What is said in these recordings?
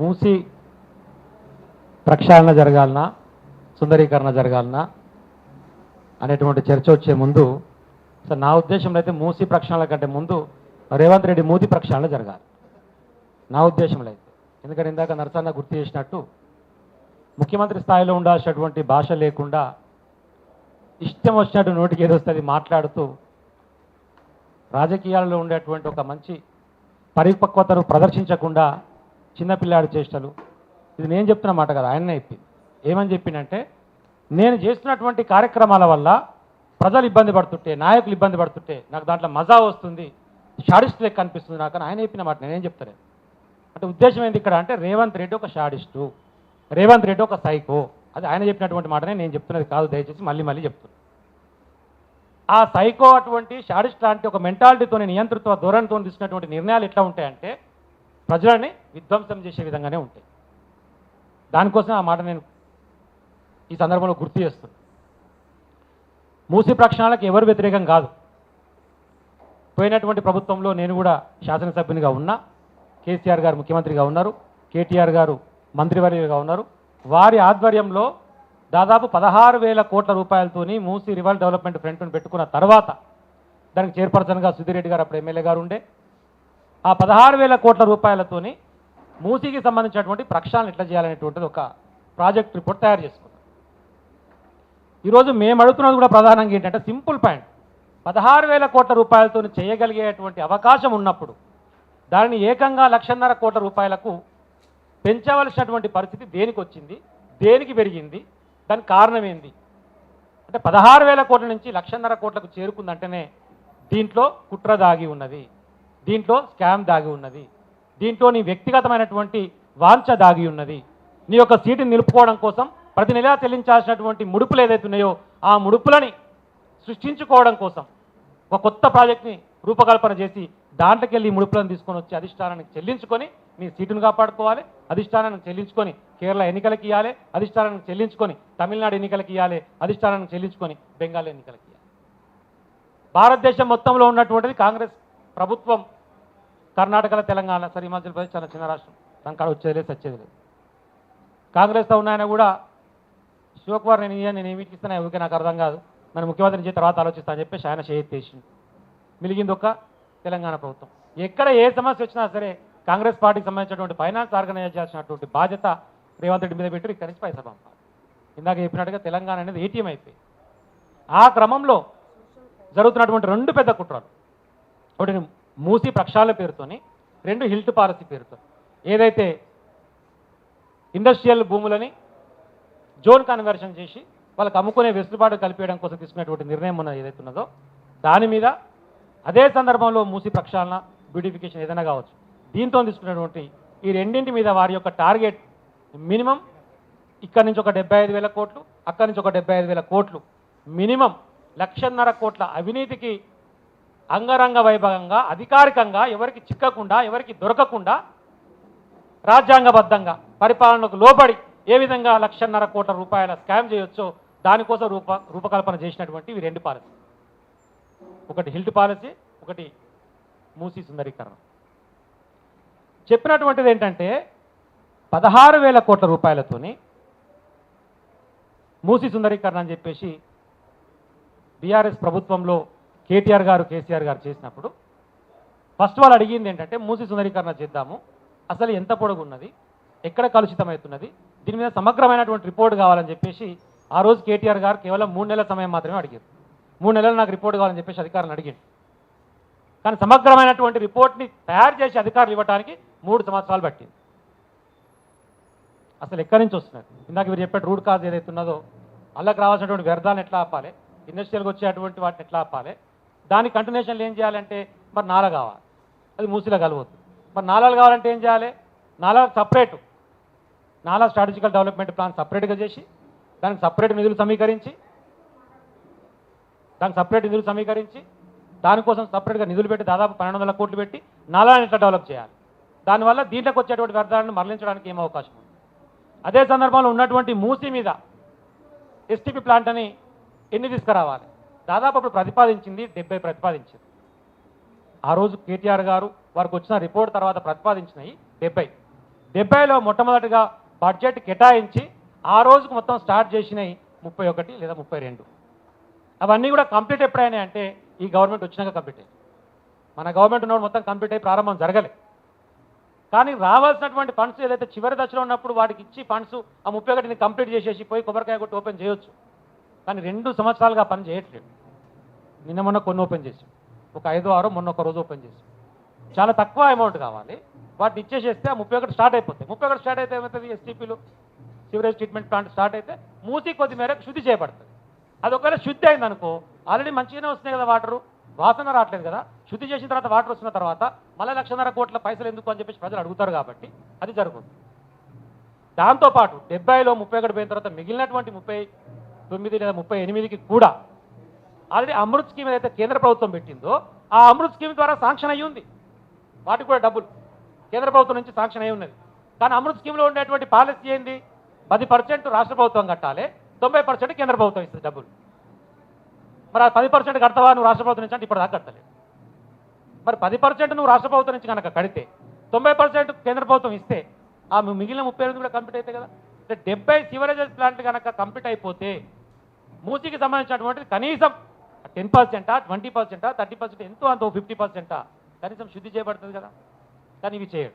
మూసి ప్రక్షాళన జరగాలనా సుందరీకరణ జరగాలనా అనేటువంటి చర్చ వచ్చే ముందు అసలు నా ఉద్దేశంలో అయితే మూసి ప్రక్షాళన కంటే ముందు రేవంత్ రెడ్డి మూతి ప్రక్షాళన జరగాలి నా ఉద్దేశంలో అయితే. ఎందుకంటే ఇందాక నరసన్న గుర్తు చేసినట్టు ముఖ్యమంత్రి స్థాయిలో ఉండాల్సినటువంటి భాష లేకుండా ఇష్టం వచ్చినట్టు నోటికి ఏదొస్తుంది మాట్లాడుతూ రాజకీయాల్లో ఉండేటువంటి ఒక మంచి పరిపక్వతను ప్రదర్శించకుండా చిన్నపిల్లాడి చేష్టలు. ఇది నేను చెప్తున్న మాట కదా, ఆయన్నే చెప్పింది. ఏమని చెప్పిందంటే, నేను చేస్తున్నటువంటి కార్యక్రమాల వల్ల ప్రజలు ఇబ్బంది పడుతుంటే, నాయకులు ఇబ్బంది పడుతుంటే నాకు దాంట్లో మజా వస్తుంది, షాడిస్ట్ లెక్క అనిపిస్తుంది నాకు అని ఆయన చెప్పిన మాట. నేనేం చెప్తాను అంటే ఉద్దేశం ఏంది ఇక్కడ అంటే, రేవంత్ రెడ్డి ఒక షాడిస్టు, రేవంత్ రెడ్డి ఒక సైకో. అది ఆయన చెప్పినటువంటి మాటనే నేను చెప్తున్నది కాదు, దయచేసి మళ్ళీ మళ్ళీ చెప్తున్నాను. ఆ సైకో అటువంటి షాడిస్ట్ లాంటి ఒక మెంటాలిటీతో నియంతృత్వ ధోరణితో తీసుకున్నటువంటి నిర్ణయాలు ఎట్లా ఉంటాయంటే ప్రజలని విధ్వంసం చేసే విధంగానే ఉంటాయి. దానికోసం ఆ మాట నేను ఈ సందర్భంలో గుర్తు చేస్తున్నాను. మూసి ప్రక్షాళనకు ఎవరు వ్యతిరేకం కాదు. పోయినటువంటి ప్రభుత్వంలో నేను కూడా శాసనసభ్యునిగా ఉన్నా, కేసీఆర్ గారు ముఖ్యమంత్రిగా ఉన్నారు, కేటీఆర్ గారు మంత్రివర్యులుగా ఉన్నారు. వారి ఆధ్వర్యంలో దాదాపు 16,000 కోట్ల రూపాయలతోని మూసి రివర్ డెవలప్మెంట్ ఫ్రంట్ను పెట్టుకున్న తర్వాత దానికి చైర్పర్సన్గా సుధీర్ రెడ్డి గారు అప్పుడు ఎమ్మెల్యే గారు ఉండే. ఆ 16,000 కోట్ల రూపాయలతోని మూసీకి సంబంధించినటువంటి ప్రక్షాళన ఎట్లా చేయాలనేటువంటిది ఒక ప్రాజెక్ట్ రిపోర్ట్ తయారు చేసుకున్నాం. ఈరోజు మేము అడుగుతున్నది కూడా ప్రధానంగా ఏంటంటే సింపుల్ పాయింట్, 16,000 కోట్ల రూపాయలతో చేయగలిగేటువంటి అవకాశం ఉన్నప్పుడు దానిని ఏకంగా 1,50,000 కోట్ల రూపాయలకు పెంచవలసినటువంటి పరిస్థితి దేనికి వచ్చింది, దేనికి పెరిగింది, దానికి కారణం ఏంది అంటే 16,000 కోట్ల నుంచి 1,50,000 కోట్లకు చేరుకుందంటేనే దీంట్లో కుట్ర దాగి ఉన్నది, దీంట్లో స్కామ్ దాగి ఉన్నది, దీంట్లో నీ వ్యక్తిగతమైనటువంటి వాంఛ దాగి ఉన్నది. నీ యొక్క సీటుని నిలుపుకోవడం కోసం ప్రతి నెలా చెల్లించాల్సినటువంటి ముడుపులు ఏదైతే ఉన్నాయో ఆ ముడుపులని సృష్టించుకోవడం కోసం ఒక కొత్త ప్రాజెక్ట్ని రూపకల్పన చేసి దాంట్లోకి వెళ్ళి ముడుపులను తీసుకొని వచ్చి అధిష్టానానికి చెల్లించుకొని నీ సీటును కాపాడుకోవాలి, అధిష్టానానికి చెల్లించుకొని కేరళ ఎన్నికలకు ఇవ్వాలి, అధిష్టానానికి చెల్లించుకొని తమిళనాడు ఎన్నికలకు ఇవ్వాలి, అధిష్టానానికి చెల్లించుకొని బెంగాల్ ఎన్నికలకు ఇవ్వాలి. భారతదేశం మొత్తంలో ఉన్నటువంటిది కాంగ్రెస్ ప్రభుత్వం. కర్ణాటకలో, తెలంగాణ, సరే హిమాచల్ ప్రదేశ్ చాలా చిన్న రాష్ట్రం, దాని కాడ వచ్చేది లేదు సచ్చేది లేదు. కాంగ్రెస్తో ఉన్నాయన కూడా శివకుమార్ నేను ఏమిటి ఇస్తాను ఊరికే నాకు అర్థం కాదు, నన్ను ముఖ్యమంత్రి చేసి తర్వాత ఆలోచిస్తా అని చెప్పేసి ఆయన చేసింది. మిలిగింది ఒక తెలంగాణ ప్రభుత్వం. ఎక్కడ ఏ సమస్య వచ్చినా సరే కాంగ్రెస్ పార్టీకి సంబంధించినటువంటి ఫైనాన్స్ ఆర్గనైజ్ చేయాల్సినటువంటి బాధ్యత రేవంత్ రెడ్డి మీద పెట్టి ఇక్కడి నుంచి పైసలు పంపాలి. ఇందాక చెప్పినట్టుగా తెలంగాణ అనేది ఏటీఎం అయిపోయింది. ఆ క్రమంలో జరుగుతున్నటువంటి రెండు పెద్ద కుట్రలు, ఒకటి మూసి ప్రక్షాళన పేరుతోని, రెండు హిల్ట్ పాలసీ పేరుతో ఏదైతే ఇండస్ట్రియల్ భూములని జోన్ కన్వర్షన్ చేసి వాళ్ళకి అమ్ముకునే వెసులుబాటు కల్పించడం కోసం తీసుకున్నటువంటి నిర్ణయం ఉన్నది ఏదైతే ఉన్నదో దాని మీద, అదే సందర్భంలో మూసి ప్రక్షాళన, బ్యూటిఫికేషన్ ఏదైనా కావచ్చు, దీంతో తీసుకున్నటువంటి ఈ రెండింటి మీద వారి యొక్క టార్గెట్ మినిమం ఇక్కడి నుంచి ఒక 75,000 కోట్లు, అక్కడి నుంచి ఒక 75,000 కోట్లు, మినిమం 1,50,000 కోట్ల అవినీతికి అంగరంగ వైభవంగా అధికారికంగా ఎవరికి చిక్కకుండా, ఎవరికి దొరకకుండా రాజ్యాంగబద్ధంగా పరిపాలనకు లోబడి ఏ విధంగా 1,50,000 కోట్ల రూపాయల స్కామ్ చేయొచ్చో దానికోసం రూపకల్పన చేసినటువంటి ఇవి రెండు పాలసీ. ఒకటి హిల్ట్ పాలసీ, ఒకటి మూసీ సుందరీకరణ. చెప్పినటువంటిది ఏంటంటే 16,000 కోట్ల రూపాయలతోని మూసీ సుందరీకరణ అని చెప్పేసి బీఆర్ఎస్ ప్రభుత్వంలో కేటీఆర్ గారు, కేసీఆర్ గారు చేసినప్పుడు ఫస్ట్ వాళ్ళు అడిగింది ఏంటంటే మూసీ సుందరీకరణ చేద్దాము, అసలు ఎంత పొడుగున్నది, ఎక్కడ కలుషితమవుతున్నది, దీని మీద సమగ్రమైనటువంటి రిపోర్ట్ కావాలని చెప్పేసి ఆ రోజు కేటీఆర్ గారు కేవలం 3 నెలల సమయం మాత్రమే అడిగారు. 3 నెలలు నాకు రిపోర్ట్ కావాలని చెప్పేసి అధికారులను అడిగింది. కానీ సమగ్రమైనటువంటి రిపోర్ట్ని తయారు చేసి అధికారులు ఇవ్వడానికి 3 సంవత్సరాలు పట్టింది. అసలు ఎక్కడి నుంచి వస్తున్నది? ఇందాక మీరు చెప్పే రూట్ కాజ్ ఏదైతే ఉన్నదో అల్లకి రావాల్సినటువంటి వ్యర్థాలను ఎట్లా ఆపాలి, ఇండస్ట్రియల్కి వచ్చేటువంటి వాటిని ఎట్లా ఆపాలి, దాని కంటిన్యూషన్లు ఏం చేయాలంటే మరి నాలా కావాలి, అది మూసిలో కలవద్దు. మరి నాలాలు కావాలంటే ఏం చేయాలి? నాలాలకు సపరేటు నాలా స్ట్రాటజికల్ డెవలప్మెంట్ ప్లాన్ సపరేట్గా చేసి దానికి సపరేట్ నిధులు సమీకరించి దానికోసం సపరేట్గా నిధులు పెట్టి దాదాపు 1,200 కోట్లు పెట్టి నాలాలను ఎట్లా డెవలప్ చేయాలి, దానివల్ల దీంట్లోకి వచ్చేటువంటి వ్యర్థాలను మరలించడానికి ఏం అవకాశం ఉంది. అదే సందర్భంలో ఉన్నటువంటి మూసీ మీద ఎస్టీపీ ప్లాంట్ అని ఎన్ని తీసుకురావాలి, దాదాపు అప్పుడు ప్రతిపాదించింది 70 ప్రతిపాదించింది. ఆ రోజు కేటీఆర్ గారు వారికి వచ్చిన రిపోర్ట్ తర్వాత ప్రతిపాదించినవి 70. 70లో మొట్టమొదటిగా బడ్జెట్ కేటాయించి ఆ రోజుకు మొత్తం స్టార్ట్ చేసినాయి 31 లేదా 32. అవన్నీ కూడా కంప్లీట్ ఎప్పుడైనాయి అంటే ఈ గవర్నమెంట్ వచ్చినాక కంప్లీట్ అయ్యి. మన గవర్నమెంట్ ఉన్నప్పుడు మొత్తం కంప్లీట్ అయ్యి ప్రారంభం జరగలే. కానీ రావాల్సినటువంటి ఫండ్స్ ఏదైతే చివరి దశలో ఉన్నప్పుడు వాటికి ఇచ్చి ఫండ్స్ ఆ 31ని కంప్లీట్ చేసేసి పోయి కొబ్బరికాయ కొట్టి ఓపెన్ చేయొచ్చు. కానీ 2 సంవత్సరాలుగా పని చేయట్లేదు. నిన్న మొన్న కొన్ని ఓపెన్ చేసాం, ఒక 5-6 మొన్న ఒక రోజు ఓపెన్ చేసాం. చాలా తక్కువ అమౌంట్ కావాలి, వాటిని ఇచ్చేసేస్తే ఆ 31 స్టార్ట్ అయిపోతాయి. 31 స్టార్ట్ అయితే ఏమవుతుంది, ఎస్టీపీలు సివరేజ్ ట్రీట్మెంట్ ప్లాంట్ స్టార్ట్ అయితే మూసి కొద్ది మేరకు శుద్ధి చేయబడుతుంది. అది ఒకవేళ శుద్ధి అయిందనుకో ఆల్రెడీ మంచిగానే వస్తున్నాయి కదా, వాటరు వాసన రావట్లేదు కదా, శుద్ధి చేసిన తర్వాత వాటర్ వస్తున్న తర్వాత మళ్ళీ 1,50,000 కోట్ల పైసలు ఎందుకు అని చెప్పేసి ప్రజలు అడుగుతారు. కాబట్టి అది జరుగుతుంది. దాంతోపాటు 70లో 31 పోయిన తర్వాత మిగిలినటువంటి 39 లేదా 38కి కూడా ఆల్రెడీ అమృత్ స్కీమ్ ఏదైతే కేంద్ర ప్రభుత్వం పెట్టిందో ఆ అమృత్ స్కీమ్ ద్వారా శాంక్షన్ అయ్యి ఉంది. వాటికి కూడా డబ్బులు కేంద్ర ప్రభుత్వం నుంచి శాంక్షన్ అయి ఉన్నది. కానీ అమృత్ స్కీమ్లో ఉండేటువంటి పాలసీ ఏంది, 10% రాష్ట్ర ప్రభుత్వం కట్టాలి, 90% కేంద్ర ప్రభుత్వం ఇస్తుంది డబ్బులు. మరి ఆ 10% కడతావా నువ్వు రాష్ట్ర ప్రభుత్వం నుంచి అంటే ఇప్పుడు దాకా కట్టలేదు. మరి 10% నువ్వు రాష్ట్ర ప్రభుత్వం నుంచి కనుక కడితే 90% కేంద్ర ప్రభుత్వం ఇస్తే ఆ మిగిలిన 38 కూడా కంప్లీట్ అవుతాయి కదా. అంటే 70 సివరేజెస్ ప్లాంట్లు కనుక కంప్లీట్ అయిపోతే మూసీకి సంబంధించినటువంటి కనీసం 10%, 20%, 30% ఎంతో అంత 50% కనీసం శుద్ధి చేయబడుతుంది కదా. కానీ ఇవి చేయడు.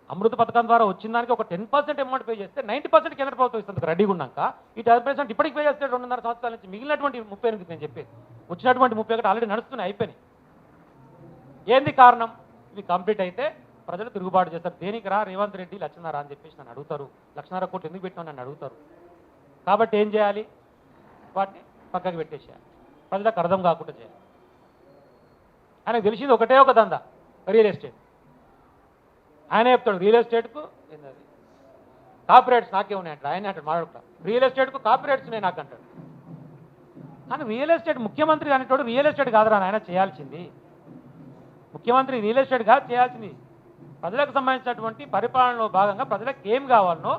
అమృత పథకం ద్వారా వచ్చిన దానికి ఒక 10% అమౌంట్ పే చేస్తే 90% కేంద్ర ప్రభుత్వం ఇస్తుంది రెడీగా ఉన్నాక. ఈ 10% ఇప్పటికి పే చేస్తే 2.5 సంవత్సరాల నుంచి మిగిలినటువంటి 38 నేను చెప్పేది వచ్చినటువంటి 31 ఆల్రెడీ నడుస్తున్నాయి, అయిపోయినాయి. ఏంది కారణం, ఇవి కంప్లీట్ అయితే ప్రజలు తిరుగుబాటు చేస్తారు. దేనికి రా రేవంత్ రెడ్డి లక్షన్నర అని చెప్పేసి నన్ను అడుగుతారు, 1,00,000 కోట్లు ఎందుకు పెట్టినా నన్ను అడుగుతారు. కాబట్టి ఏం చేయాలి, వాటిని పక్కకు పెట్టేసేయాలి, ప్రజలకు అర్థం కాకుండా చేయాలి. ఆయనకు తెలిసింది ఒకటే ఒక దందా, రియల్ ఎస్టేట్. ఆయన చెప్తాడు రియల్ ఎస్టేట్కు ఏంటది కాపీరైట్స్ నాకే ఉన్నాయంటాడు. ఆయన అంటాడు మాట్లాడుకుంటా రియల్ ఎస్టేట్కు కాపీరైట్స్ ఉన్నాయి నాకు అంటాడు. కానీ రియల్ ఎస్టేట్ ముఖ్యమంత్రి అనేటోడు రియల్ ఎస్టేట్ కాదురా ఆయన చేయాల్సింది. ముఖ్యమంత్రి రియల్ ఎస్టేట్ కాదు చేయాల్సింది, ప్రజలకు సంబంధించినటువంటి పరిపాలనలో భాగంగా ప్రజలకు ఏం కావాలనో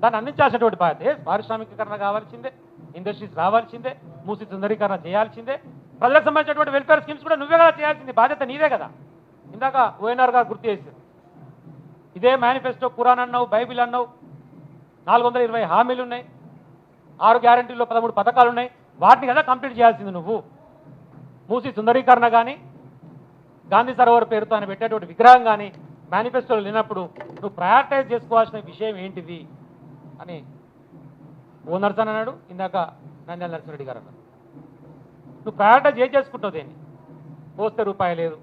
దాన్ని అందించాల్సినటువంటి బాధ్యత. పారిశ్రామికీకరణ కావాల్సిందే, ఇండస్ట్రీస్ రావాల్సిందే, మూసి సుందరీకరణ చేయాల్సిందే, ప్రజలకు సంబంధించినటువంటి వెల్ఫేర్ స్కీమ్స్ కూడా నువ్వే కదా చేయాల్సింది, బాధ్యత నీదే కదా. ఇందాక ఓఎన్ఆర్ గారు గుర్తు చేశారు, ఇదే మేనిఫెస్టో ఖురాన్ అన్నావు, బైబిల్ అన్నావు, 420 హామీలు ఉన్నాయి, 6 గ్యారంటీల్లో 13 పథకాలు ఉన్నాయి, వాటిని కదా కంప్లీట్ చేయాల్సింది నువ్వు. మూసి సుందరీకరణ కానీ గాంధీ సరోవర్ పేరుతో ఆయన పెట్టేటువంటి విగ్రహం కానీ మేనిఫెస్టోలో లేనప్పుడు నువ్వు ప్రయారిటైజ్ చేసుకోవాల్సిన విషయం ఏంటిది అని ఓ నర్సన్ అన్నాడు, ఇందాక నంద్యాల నరసింహారెడ్డి గారు అన్నారు. నువ్వు ప్రయారిటైజ్ ఏం చేసుకుంటావు, దేన్ని పోస్తే రూపాయి లేదు,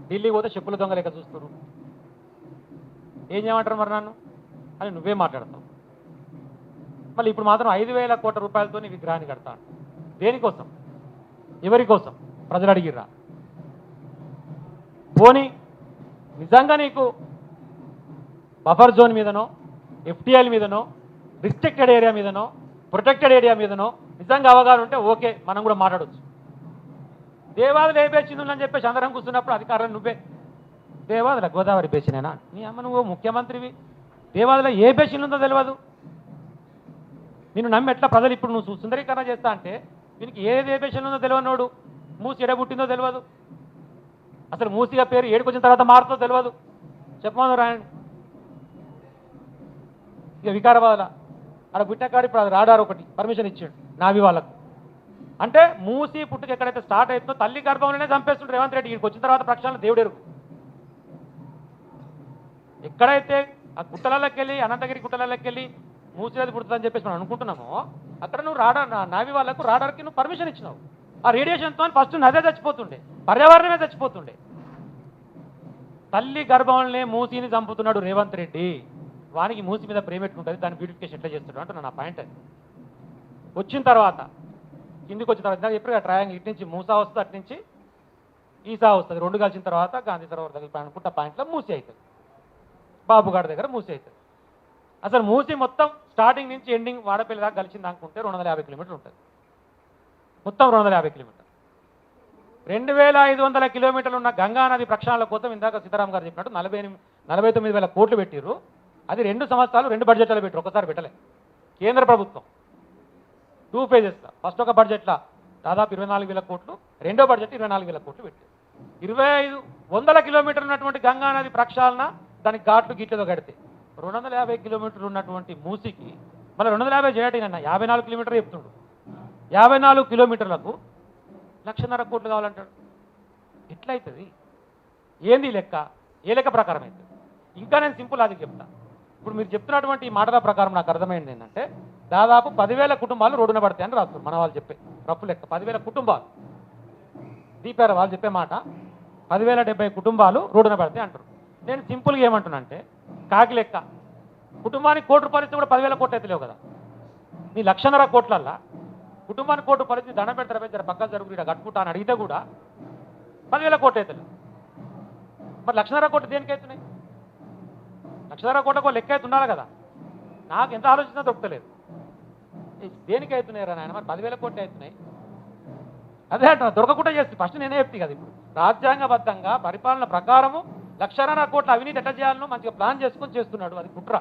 ఢిల్లీ పోతే చెప్పుల దొంగ లెక్క చూస్తారు, ఏం చేయమంటారు మరి నన్ను అని నువ్వే మాట్లాడతావు. మళ్ళీ ఇప్పుడు మాత్రం 5,000 కోట్ల రూపాయలతో విగ్రహాన్ని కడతాను. దేనికోసం, ఎవరి కోసం, ప్రజలు అడిగిర్రా? పోనీ నిజంగా నీకు బఫర్ జోన్ మీదనో, ఎఫ్టీఎల్ మీదనో, రిస్ట్రిక్టెడ్ ఏరియా మీదనో, ప్రొటెక్టెడ్ ఏరియా మీదనో నిజంగా అవగాహన ఉంటే ఓకే, మనం కూడా మాట్లాడవచ్చు. దేవాదులు ఏ బేసింది ఉందని చెప్పేసి అందరం కూర్చున్నప్పుడు అధికారులు నువ్వే దేవాదుల గోదావరి బేసినేనా నీ అమ్మ, నువ్వు ముఖ్యమంత్రివి, దేవాదుల ఏ బేసిన్ ఉందో తెలియదు. నిన్ను నమ్మి ఎట్లా ప్రజలు ఇప్పుడు నువ్వు సుందరీకరణ చేస్తా అంటే దీనికి ఏ బేసిన్ ఉందో తెలియనోడు, మూసి ఎడబుట్టిందో తెలియదు, అసలు మూసిగా పేరు ఏడుకొచ్చిన తర్వాత మారుతో తెలియదు, చెప్పమని రాయండి. ఇక వికారాబాద్లో అక్కడ పుట్టినకాడు ఇప్పుడు అది రాడారు ఒకటి పర్మిషన్ ఇచ్చాడు నావి వాళ్ళకు. అంటే మూసి పుట్టుకు ఎక్కడైతే స్టార్ట్ అవుతుందో తల్లి గర్భంలోనే చంపేస్తుండే రేవంత్ రెడ్డి. ఇక్కడికి వచ్చిన తర్వాత ప్రక్షాళన దేవుడెరుగు. ఎక్కడైతే ఆ గుట్టలలోకి వెళ్ళి అనంతగిరి గుట్టలలోకి వెళ్ళి మూసినది పుడుతుందని చెప్పేసి మనం అనుకుంటున్నామో అక్కడ నువ్వు రాడార్ నావి వాళ్ళకు రాడార్కి నువ్వు పర్మిషన్ ఇచ్చినావు. ఆ రేడియేషన్తో ఫస్ట్ నదే చచ్చిపోతుండే, పర్యావరణమే చచ్చిపోతుండే. తల్లి గర్భంలోనే మూసిని చంపుతున్నాడు రేవంత్ రెడ్డి. వానికి మూసి మీద ప్రేమ పెట్టుకుంటుంది, దాన్ని బ్యూటిఫికేషన్ ఎట్లా చేస్తున్నాడు అంటే నా పాయింట్ అది. వచ్చిన తర్వాత కిందికి వచ్చిన తర్వాత చెప్పారు ట్రయాంగిల్, ఇటు నుంచి మూసా వస్తుంది, అటు నుంచి ఈసా వస్తుంది, 2 కలిసిన తర్వాత గాంధీ సరోవర్ దగ్గర అనుకుంటా పాయింట్లో మూసి అవుతుంది, బాబుగాడి దగ్గర మూసి అవుతుంది. అసలు మూసి మొత్తం స్టార్టింగ్ నుంచి ఎండింగ్ వాడపల్లి దాకా కలిసింది అనుకుంటే 250 కిలోమీటర్లు ఉంటుంది, మొత్తం 250 కిలోమీటర్లు. 2,500 కిలోమీటర్లు ఉన్న గంగానది ప్రక్షాళన కోసం ఇందాక సీతారాం గారు చెప్పినట్టు 49,000 కోట్లు పెట్టిర్రు. అది 2 సంవత్సరాలు 2 బడ్జెట్లు పెట్టారు, ఒకసారి పెట్టలే. కేంద్ర ప్రభుత్వం 2 ఫేజెస్లో ఫస్ట్ ఒక బడ్జెట్లో దాదాపు 24,000 కోట్లు, రెండో బడ్జెట్ 24,000 కోట్లు పెట్టారు. వందల కిలోమీటర్లు ఉన్నటువంటి గంగా నది ప్రక్షాళన దానికి ఘాట్లు గిట్లతో కడితే 250 కిలోమీటర్లు ఉన్నటువంటి మూసికి మళ్ళీ 250 చేయటం 54 కిలోమీటర్లు చెప్తుండు. 54 కిలోమీటర్లకు 1,50,000 కోట్లు కావాలంటాడు. ఎట్లయితుంది? ఏంది లెక్క? ఏ లెక్క ప్రకారం అవుతుంది? ఇంకా నేను సింపుల్ అది చెప్తా. ఇప్పుడు మీరు చెప్తున్నటువంటి ఈ మాటల ప్రకారం నాకు అర్థమైంది ఏంటంటే దాదాపు 10,000 కుటుంబాలు రోడ్డున పడతాయని రాస్తారు మన వాళ్ళు చెప్పే రఫ్ లెక్క. 10,000 కుటుంబాలు దీపారు వాళ్ళు చెప్పే మాట 10,070 కుటుంబాలు రోడ్డున పడతాయి అంటారు. నేను సింపుల్గా ఏమంటున్నానంటే కాకి లెక్క కుటుంబానికి ₹1,00,00,000 ఇస్తే కూడా 10,000 కోట్లు అయితే లేవు కదా. నీ 1,50,000 కోట్లల్లా కుటుంబానికి ₹1,00,00,000 దండం పెడతారు పక్కన జరుగు ఇక్కడ కట్టుకుంటా అని అడిగితే కూడా 10,000 కోట్లు అయితే లేవు. మరి 1,50,000 కోట్లు దేనికి అవుతున్నాయి? 1,50,000 కోట్లకు లెక్క అయితే ఉండాలి కదా. నాకు ఎంత ఆలోచన దొరకలేదు. దేనికి అవుతున్నాయి రా నాయన? మరి 10,000 కోట్లు అవుతున్నాయి. అదే అంట దొరకకుండా చేస్తుంది. ఫస్ట్ నేనే చెప్తే కదా. ఇప్పుడు రాజ్యాంగబద్ధంగా పరిపాలన ప్రకారము 1,50,000 కోట్ల అవినీతి ఎట్లా చేయాలనో మంచిగా ప్లాన్ చేసుకొని చేస్తున్నాడు. అది కుట్ర.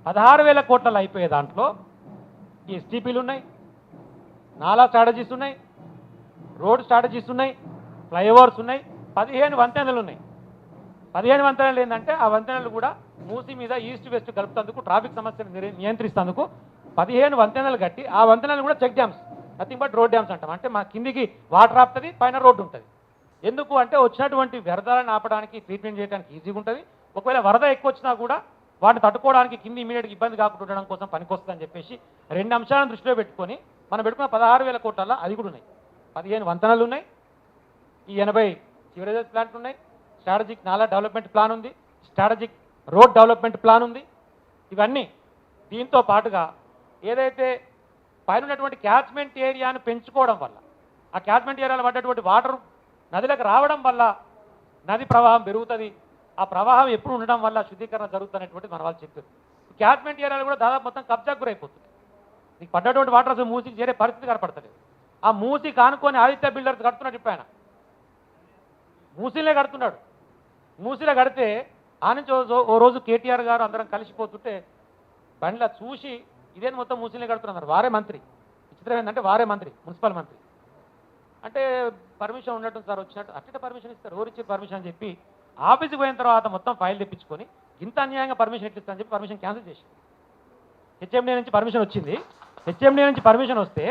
16,000 కోట్లలో అయిపోయే దాంట్లో ఈ ఎస్టీపీలు ఉన్నాయి, నాలా స్ట్రాటజీస్ ఉన్నాయి, రోడ్ స్ట్రాటజీస్ ఉన్నాయి, ఫ్లైఓవర్స్ ఉన్నాయి, 15 వంతెనలు ఉన్నాయి. 15 వంతెనలు ఏంటంటే ఆ వంతెనలు కూడా మూసి మీద ఈస్ట్ వెస్ట్ కలుపుతందుకు ట్రాఫిక్ సమస్యను నియంత్రిస్తేందుకు 15 వంతెనలు కట్టి ఆ వంతెనలు కూడా check dams, nothing but road dams అంటాం. అంటే మా కిందికి వాటర్ ఆపుతుంది, పైన రోడ్డు ఉంటుంది. ఎందుకు అంటే వచ్చినటువంటి వ్యర్థాలను ఆపడానికి ట్రీట్మెంట్ చేయడానికి ఈజీగా ఉంటుంది. ఒకవేళ వరద ఎక్కువ వచ్చినా కూడా వాటిని తట్టుకోవడానికి కింది ఇమీడియట్గా ఇబ్బంది కాకుండా ఉండడం కోసం పనికొస్తుందని చెప్పేసి 2 అంశాలను దృష్టిలో పెట్టుకొని మనం పెట్టుకున్న 16,000 కోట్ల అది కూడా ఉన్నాయి. 15 వంతెనలు ఉన్నాయి, ఈ 80 సివరేజెస్ ప్లాంట్లు ఉన్నాయి, స్ట్రాటజిక్ నాలా డెవలప్మెంట్ ప్లాన్ ఉంది, స్ట్రాటజిక్ రోడ్ డెవలప్మెంట్ ప్లాన్ ఉంది. ఇవన్నీ దీంతో పాటుగా ఏదైతే పైన ఉన్నటువంటి క్యాచ్మెంట్ ఏరియాను పెంచుకోవడం వల్ల ఆ క్యాచ్మెంట్ ఏరియాలో పడ్డటువంటి వాటర్ నదిలోకి రావడం వల్ల నది ప్రవాహం పెరుగుతుంది. ఆ ప్రవాహం ఎప్పుడు ఉండడం వల్ల శుద్ధీకరణ జరుగుతున్నటువంటి మన వాళ్ళు చెప్పారు. క్యాచ్మెంట్ ఏరియాలో కూడా దాదాపు మొత్తం కబ్జాకు గురైపోతుంది. నీకు పడ్డటువంటి వాటర్ అసలు మూసికి చేరే పరిస్థితి కనపడతలేదు. ఆ మూసి కానుకొని ఆదిత్య బిల్డర్స్ కడుతున్నాడు. ఇప్పుడు ఆయన మూసిలే కడుతున్నాడు. మూసిలో కడితే ఆ నుంచి ఓ రోజు కేటీఆర్ గారు అందరం కలిసిపోతుంటే బండ్ల చూసి ఇదేని మొత్తం మూసిలే కడుతున్నారు. వారే మంత్రి. విచిత్రం ఏంటంటే వారే మంత్రి, మున్సిపల్ మంత్రి. అంటే పర్మిషన్ ఉన్నట్టు సార్ వచ్చినట్టు అట్టే పర్మిషన్ ఇస్తారు. ఎవరిచ్చి పర్మిషన్ అని చెప్పి ఆఫీస్కి పోయిన తర్వాత మొత్తం ఫైల్ తెప్పించుకొని ఇంత అన్యాయంగా పర్మిషన్ ఎట్లిస్తారని చెప్పి పర్మిషన్ క్యాన్సిల్ చేసి హెచ్ఎండీ నుంచి పర్మిషన్ వచ్చింది. హెచ్ఎండీ నుంచి పర్మిషన్ వస్తే